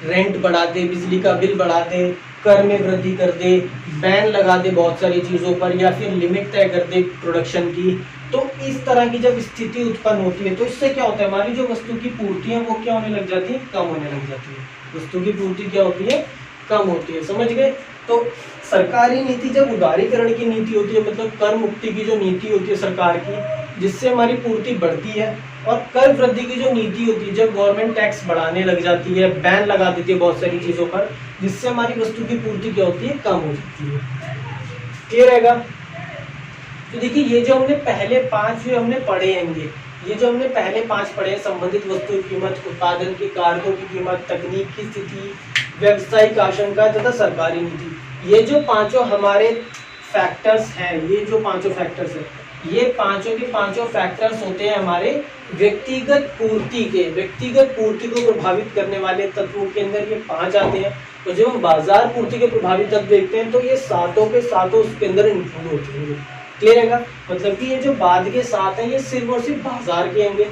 रेंट बढ़ा दे, बिजली का बिल बढ़ा दे, कर में वृद्धि कर दे, बैन लगा दे बहुत सारी चीज़ों पर, या फिर लिमिट तय कर दे प्रोडक्शन की। तो इस तरह की जब स्थिति उत्पन्न होती है तो इससे क्या होता है, हमारी जो वस्तु की पूर्ति है वो क्या होने लग जाती है, कम होने लग जाती है। वस्तु की पूर्ति क्या होती है, कम होती है। समझ गए। तो सरकारी नीति जब उदारीकरण की नीति होती है, मतलब कर मुक्ति की जो नीति होती है सरकार की, जिससे हमारी पूर्ति बढ़ती है, और कर वृद्धि की जो नीति होती है जब गवर्नमेंट टैक्स बढ़ाने लग जाती है, बैन लगा देती है बहुत सारी चीज़ों पर, जिससे हमारी वस्तु की पूर्ति क्या होती है, कम हो जाती है। क्लियर रहेगा। तो देखिए ये जो हमने पहले 5 जो हमने पढ़े हैं, ये जो हमने पहले 5 पढ़े हैं, संबंधित वस्तु की कीमत, उत्पादन के कारकों की कीमत, तकनीक की स्थिति, व्यावसायिक आशंका तथा सरकारी नीति, ये जो पांचों हमारे फैक्टर्स हैं, ये जो पांचों फैक्टर्स हैं, ये पांचों के पांचों फैक्टर्स होते हैं हमारे व्यक्तिगत पूर्ति के। व्यक्तिगत पूर्ति को प्रभावित करने वाले तत्वों के अंदर ये 5 आते हैं। तो जब हम बाजार पूर्ति के प्रभावित तत्व देखते हैं तो ये सातों के सातों उसके अंदर इंक्लूड होते हैं। क्लियर है। मतलब कि ये जो बाद के 7 हैं ये सिर्फ और सिर्फ बाजार के होंगे।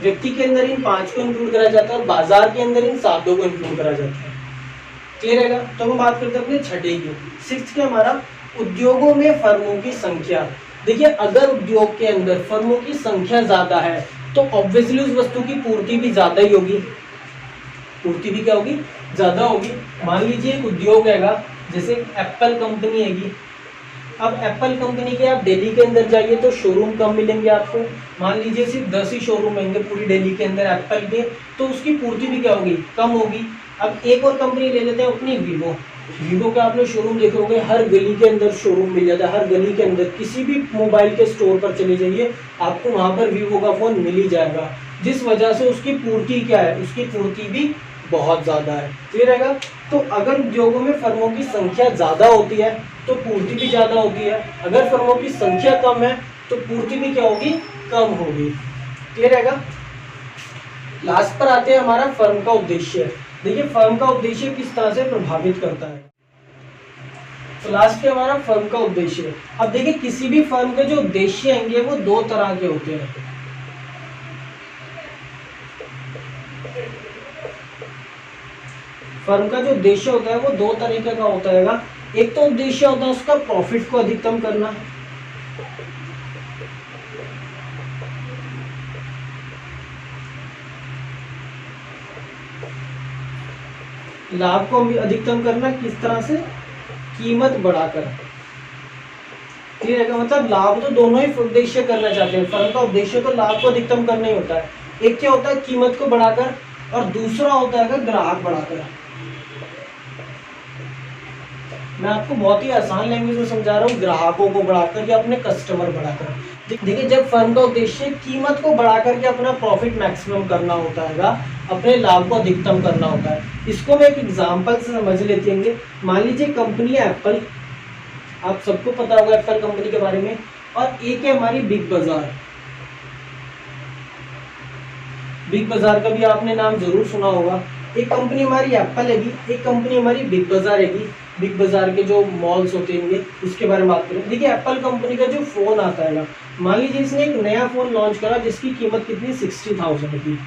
व्यक्ति के अंदर इन 5 को इंक्लूड करा जाता है और बाजार के अंदर इन 7 को इंक्लूड करा जाता है। क्लियर है। तो हम बात करते हैं अपने छठे की, 6th के हमारा उद्योगों में फर्मों की संख्या। देखिए अगर उद्योग के अंदर फर्मों की संख्या ज्यादा है तो ऑब्वियसली उस वस्तु की पूर्ति भी ज्यादा ही होगी। पूर्ति भी क्या होगी, ज्यादा होगी। मान लीजिए एक उद्योग हैगा, जैसे एप्पल कंपनी हैगी। अब एप्पल कंपनी के आप दिल्ली के अंदर जाइए तो शोरूम कम मिलेंगे आपको। मान लीजिए सिर्फ 10 ही शोरूम होंगे पूरी दिल्ली के अंदर एप्पल के, तो उसकी पूर्ति भी क्या होगी, कम होगी। अब एक और कंपनी ले लेते हैं अपनी वीवो। वीवो का आपने शोरूम देखे होंगे, हर गली के अंदर शोरूम मिल जाता है। हर गली के अंदर किसी भी मोबाइल के स्टोर पर चले जाइए आपको वहां पर वीवो का फोन मिल ही जाएगा, जिस वजह से उसकी पूर्ति क्या है, उसकी पूर्ति भी बहुत ज्यादा है। क्लियर रहेगा। तो अगर उद्योगों में फर्मों की संख्या ज्यादा होती है तो पूर्ति भी ज्यादा होती है। अगर फर्मों की संख्या कम है तो पूर्ति भी क्या होगी, कम होगी। क्लियर रहेगा। लास्ट पर आते हैं हमारा फर्म का उद्देश्य। देखिए फर्म का उद्देश्य किस तरह से प्रभावित करता है। तो लास्ट पे हमारा फर्म का उद्देश्य। अब देखिए किसी भी फर्म के जो उद्देश्य होंगे वो 2 तरह के होते हैं। फर्म का जो उद्देश्य होता है वो 2 तरीके का होता है। एक तो उद्देश्य होता है उसका प्रॉफिट को अधिकतम करना, लाभ को अधिकतम करना। किस तरह से, कीमत बढ़ाकर। क्लियर है? मतलब लाभ तो दोनों ही उद्देश्य करना चाहते हैं। फर्म का उद्देश्य तो लाभ को अधिकतम करना ही होता है। एक क्या होता है कीमत को बढ़ाकर, और दूसरा होता है ग्राहक बढ़ाकर। मैं आपको बहुत ही आसान लैंग्वेज में समझा रहा हूँ, ग्राहकों को बढ़ाकर या अपने कस्टमर बढ़ाकर। देखिए, जब फर्म का उद्देश्य कीमत को बढ़ाकर के अपना प्रॉफिट मैक्सिमम करना होता है, अपने लाभ को अधिकतम करना होता है। इसको मैं एक एग्जांपल से समझ लेते हैं। मान लीजिए कंपनी है एप्पल, आप सबको पता होगा एप्पल कंपनी के बारे में, और एक है हमारी बिग बाजार। बिग बाजार का भी आपने नाम जरूर सुना होगा। एक कंपनी हमारी एप्पल हैगी, एक कंपनी हमारी बिग बाजार हैगी। बिग बाजार के जो मॉल्स होते हैं उसके बारे में बात करें। देखिए, एप्पल कंपनी का जो फोन आता है, मान लीजिए इसने एक नया फोन लॉन्च करा जिसकी कीमत कितनी 60,000 की,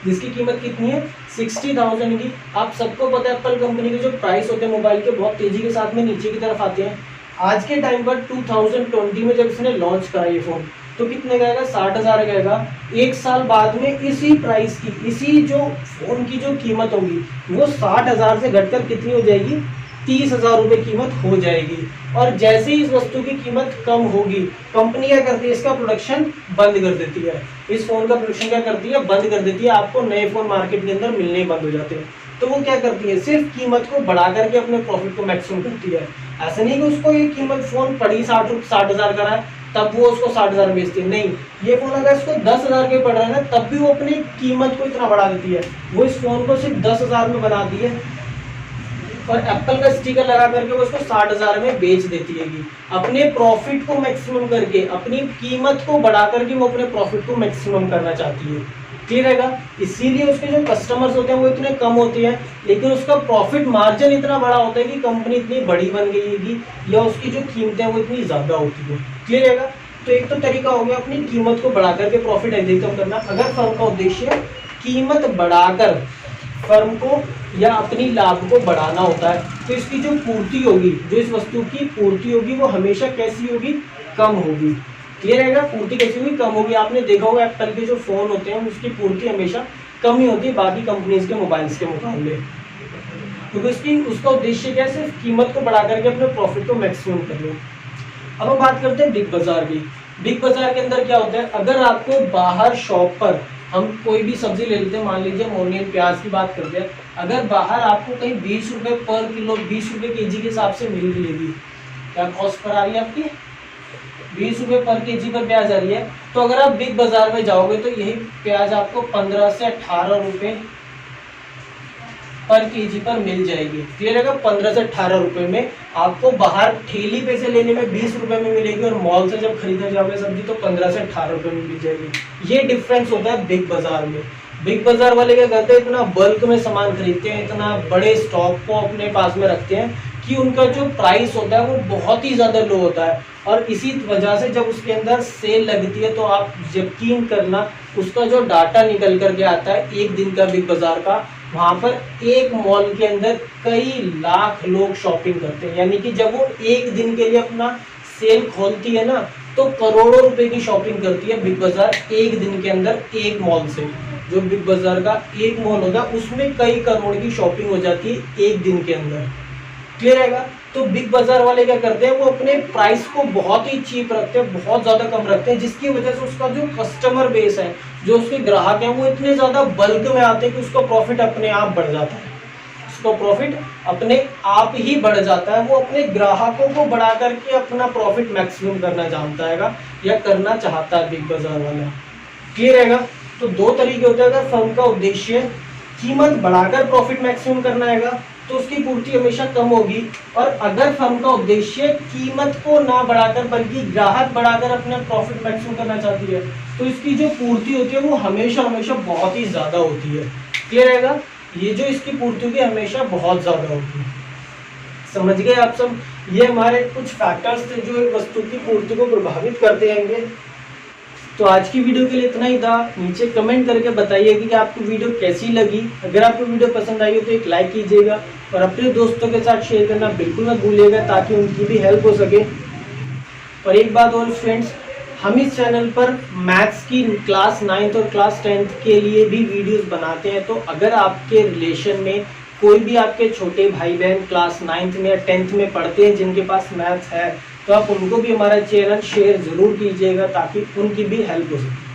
जिसकी कीमत कितनी है 60,000 की। आप सबको पता है एप्पल कंपनी के जो प्राइस होते हैं मोबाइल के, बहुत तेजी के साथ में नीचे की तरफ आते हैं। आज के टाइम पर 2020 में जब इसने लॉन्च करा ये फोन, तो कितने का आएगा 60,000 का आएगा। एक साल बाद में इसी प्राइस की, इसी जो फोन की जो कीमत होगी वो 60,000 से घटकर कितनी हो जाएगी, 30,000 रुपये कीमत हो जाएगी। और जैसे ही इस वस्तु की कीमत कम होगी, कंपनी क्या करती है, इसका प्रोडक्शन बंद कर देती है। इस फोन का प्रोडक्शन क्या करती है, बंद कर देती है। आपको नए फोन मार्केट के अंदर मिलने बंद हो जाते हैं। तो वो क्या करती है, सिर्फ कीमत को बढ़ा करके अपने प्रॉफिट को मैक्सिमम करती है। ऐसा नहीं कि उसको ये कीमत फोन पड़ी 60,000 का है तब वो उसको 60,000 बेचती है, नहीं। ये फोन अगर इसको 10,000 के पड़ रहा है ना, तब भी वो अपनी कीमत को इतना बढ़ा देती है। वो इस फोन को सिर्फ 10,000 में बनाती है और एप्पल का स्टिकर लगा करके वो उसको 60,000 में बेच देती है। अपने प्रॉफिट को मैक्सिमम करके, अपनी कीमत को बढ़ा करके वो अपने प्रॉफिट को मैक्सिमम करना चाहती है। क्लियर रहेगा? इसीलिए उसके जो कस्टमर्स होते हैं वो इतने कम होते हैं, लेकिन उसका प्रॉफिट मार्जिन इतना बड़ा होता है कि कंपनी इतनी बड़ी बन गई है या उसकी जो कीमतें हैं वो इतनी ज़्यादा होती है। क्लियर रहेगा? तो एक तो तरीका हो गया अपनी कीमत को बढ़ा करके प्रॉफिट अधिकतम करना। अगर फर्म का उद्देश्य कीमत बढ़ाकर फर्म को या अपनी लाभ को बढ़ाना होता है, तो इसकी जो पूर्ति होगी, जो इस वस्तु की पूर्ति होगी, वो हमेशा कैसी होगी, कम होगी। क्लियर रहेगा? पूर्ति कैसी होगी, कम होगी। आपने देखा होगा एप्पल के जो फोन होते हैं उसकी पूर्ति हमेशा कम ही होती है बाकी कंपनीज के मोबाइल्स के मुकाबले, क्योंकि इसकी उसका उद्देश्य क्या है, सिर्फ कीमत को बढ़ा करके अपने प्रॉफिट को मैक्सिमम कर लो। अब हम बात करते हैं बिग बाजार की। बिग बाजार के अंदर क्या होता है, अगर आपको बाहर शॉप पर, हम कोई भी सब्जी ले लेते हैं, मान लीजिए हम ऑनियन प्याज की बात करते हैं, अगर बाहर आपको कहीं 20 रुपये पर किलो, 20 रुपये केजी के हिसाब से मिल रही, क्या कॉस्ट पर आ रही है आपकी, 20 रुपये पर केजी पर प्याज आ रही है, तो अगर आप बिग बाजार में जाओगे तो यही प्याज आपको 15 से 18 रुपये पर केजी पर मिल जाएगी। क्लियर है? 15 से 18 रुपये में आपको बाहर ठेली पे से लेने में 20 रुपये में मिलेगी, और मॉल से जब खरीदने जाओगे सब्जी तो 15 से 18 रुपये में मिल जाएगी। ये डिफरेंस होता है बिग बाजार में। बिग बाजार वाले क्या करते हैं, इतना बल्क में सामान खरीदते हैं, इतना बड़े स्टॉक को अपने पास में रखते हैं कि उनका जो प्राइस होता है वो बहुत ही ज़्यादा लो होता है। और इसी वजह से जब उसके अंदर सेल लगती है तो आप यकीन करना, उसका जो डाटा निकल करके आता है एक दिन का बिग बाजार का, वहाँ पर एक मॉल के अंदर कई लाख लोग शॉपिंग करते हैं। यानी कि जब वो एक दिन के लिए अपना सेल खोलती है ना, तो करोड़ों रुपए की शॉपिंग करती है बिग बाजार एक दिन के अंदर एक मॉल से। जो बिग बाजार का एक मॉल होता है उसमें कई करोड़ की शॉपिंग हो जाती है एक दिन के अंदर। क्लियर रहेगा? तो बिग बाजार वाले क्या करते हैं, वो अपने प्राइस को बहुत ही चीप रखते हैं, बहुत ज़्यादा कम रखते हैं, जिसकी वजह से उसका जो कस्टमर बेस है, जो उसके ग्राहक हैं, वो इतने ज़्यादा बल्क में आते हैं कि उसका प्रॉफिट अपने आप बढ़ जाता है। उसका प्रॉफिट अपने आप ही बढ़ जाता है। वो अपने ग्राहकों को बढ़ा करके अपना प्रॉफिट मैक्सिमम करना जानता है या करना चाहता है बिग बाजार वाला। क्लियर रहेगा? तो दो तरीके होते हैं। अगर फर्म का उद्देश्य कीमत बढ़ाकर प्रॉफिट मैक्सिमम करना है तो उसकी पूर्ति हमेशा कम होगी, और अगर फर्म का उद्देश्य कीमत को ना बढ़ाकर बल्कि ग्राहक बढ़ाकर अपने प्रॉफिट मैक्सिमम करना चाहती है, तो इसकी जो पूर्ति होती है वो हमेशा हमेशा बहुत ही ज़्यादा होती है। क्लियर रहेगा? ये जो इसकी पूर्ति होगी हमेशा बहुत ज़्यादा होगी। समझ गए आप सब? ये हमारे कुछ फैक्टर्स थे जो एक वस्तु की पूर्ति को प्रभावित करते रहेंगे। तो आज की वीडियो के लिए इतना ही था। नीचे कमेंट करके बताइए कि आपको वीडियो कैसी लगी। अगर आपको वीडियो पसंद आई हो तो एक लाइक कीजिएगा और अपने दोस्तों के साथ शेयर करना बिल्कुल मत भूलिएगा ताकि उनकी भी हेल्प हो सके। और एक बात और फ्रेंड्स, हम इस चैनल पर मैथ्स की क्लास 9th और क्लास 10th के लिए भी वीडियोस बनाते हैं। तो अगर आपके रिलेशन में कोई भी आपके छोटे भाई बहन क्लास 9th में या 10th में पढ़ते हैं जिनके पास मैथ्स है, तो आप उनको भी हमारा चैनल शेयर ज़रूर कीजिएगा ताकि उनकी भी हेल्प हो सके।